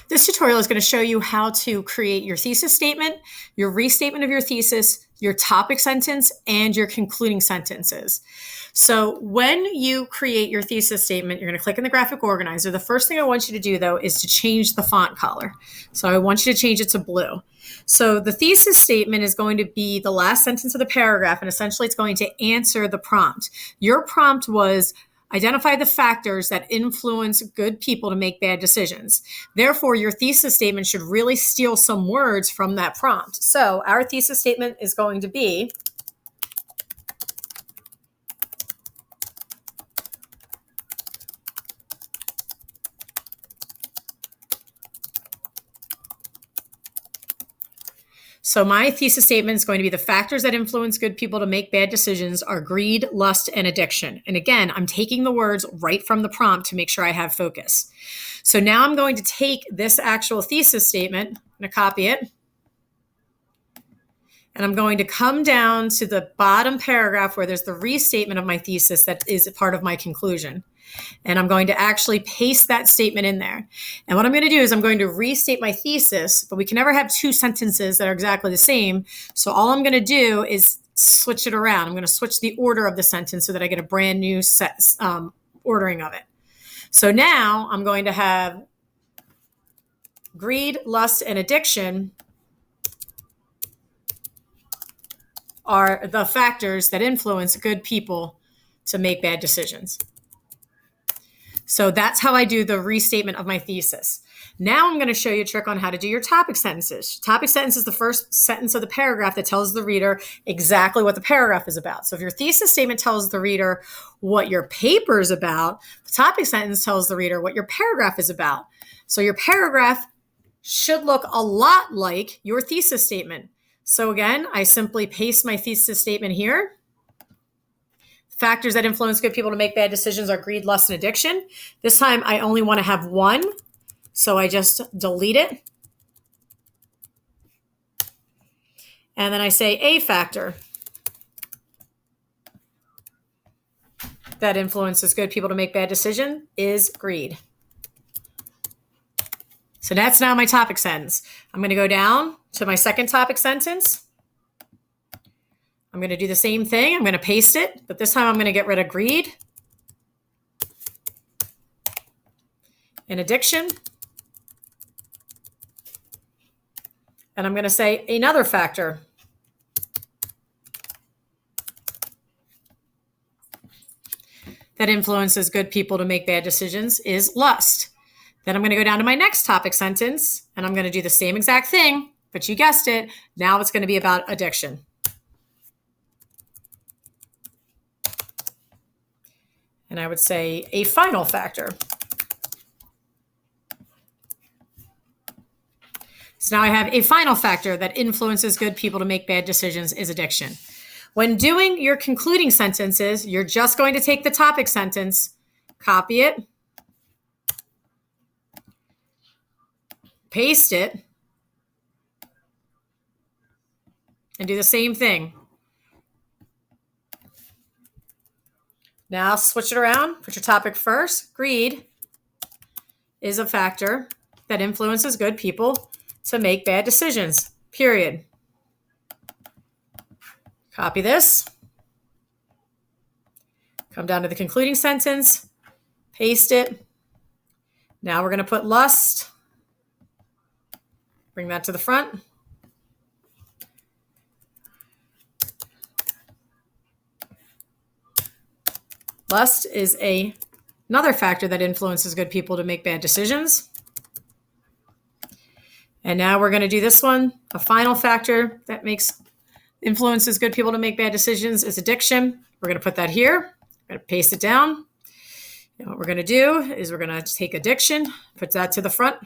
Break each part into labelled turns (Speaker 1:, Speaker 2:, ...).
Speaker 1: This tutorial is going to show you how to create your thesis statement, your restatement of your thesis, your topic sentence, and your concluding sentences. So when you create your thesis statement, you're going to click in the graphic organizer. The first thing I want you to do, though, is to change the font color. So I want you to change it to blue. So the thesis statement is going to be the last sentence of the paragraph, and essentially it's going to answer the prompt. Your prompt was identify the factors that influence good people to make bad decisions. Therefore, your thesis statement should really steal some words from that prompt. So our thesis statement is going to be, so my thesis statement is going to be the factors that influence good people to make bad decisions are greed, lust, and addiction. And again, I'm taking the words right from the prompt to make sure I have focus. So now I'm going to take this actual thesis statement, I'm going to copy it, and I'm going to come down to the bottom paragraph where there's the restatement of my thesis that is part of my conclusion. And I'm going to actually paste that statement in there. And what I'm going to do is I'm going to restate my thesis, but we can never have two sentences that are exactly the same. So all I'm going to do is switch it around. I'm going to switch the order of the sentence so that I get a brand new ordering of it. So now I'm going to have greed, lust, and addiction are the factors that influence good people to make bad decisions. So that's how I do the restatement of my thesis. Now I'm going to show you a trick on how to do your topic sentences. Topic sentence is the first sentence of the paragraph that tells the reader exactly what the paragraph is about. So if your thesis statement tells the reader what your paper is about, the topic sentence tells the reader what your paragraph is about. So your paragraph should look a lot like your thesis statement. So again, I simply paste my thesis statement here. Factors that influence good people to make bad decisions are greed, lust, and addiction. This time I only want to have one, so I just delete it. And then I say a factor that influences good people to make bad decisions is greed. So that's now my topic sentence. I'm going to go down to my second topic sentence. I'm going to do the same thing. I'm going to paste it, but this time I'm going to get rid of greed and addiction. And I'm going to say another factor that influences good people to make bad decisions is lust. Then I'm going to go down to my next topic sentence, and I'm going to do the same exact thing, but you guessed it. Now it's going to be about addiction. And I would say a final factor. So now I have a final factor that influences good people to make bad decisions is addiction. When doing your concluding sentences, you're just going to take the topic sentence, copy it, paste it, and do the same thing. Now switch it around, put your topic first. Greed is a factor that influences good people to make bad decisions, period. Copy this. Come down to the concluding sentence, paste it. Now we're going to put lust. Bring that to the front. Lust is another factor that influences good people to make bad decisions. And now we're going to do this one. A final factor that influences good people to make bad decisions is addiction. We're going to put that here. We're going to paste it down. And what we're going to do is we're going to take addiction, put that to the front.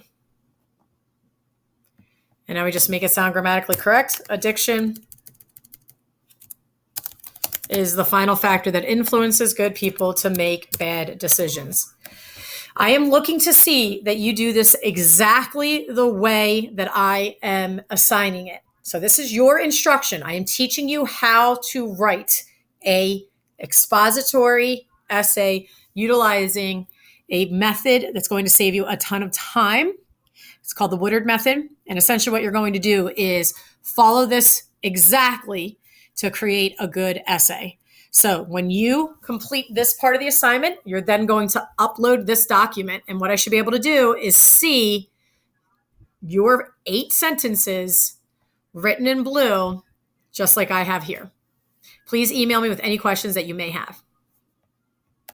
Speaker 1: And now we just make it sound grammatically correct. Addiction is the final factor that influences good people to make bad decisions. I am looking to see that you do this exactly the way that I am assigning it. So this is your instruction. I am teaching you how to write a expository essay utilizing a method that's going to save you a ton of time It's called the Woodard method. And essentially what you're going to do is follow this exactly to create a good essay. So when you complete this part of the assignment, you're then going to upload this document. And what I should be able to do is see your 8 sentences written in blue, just like I have here. Please email me with any questions that you may have.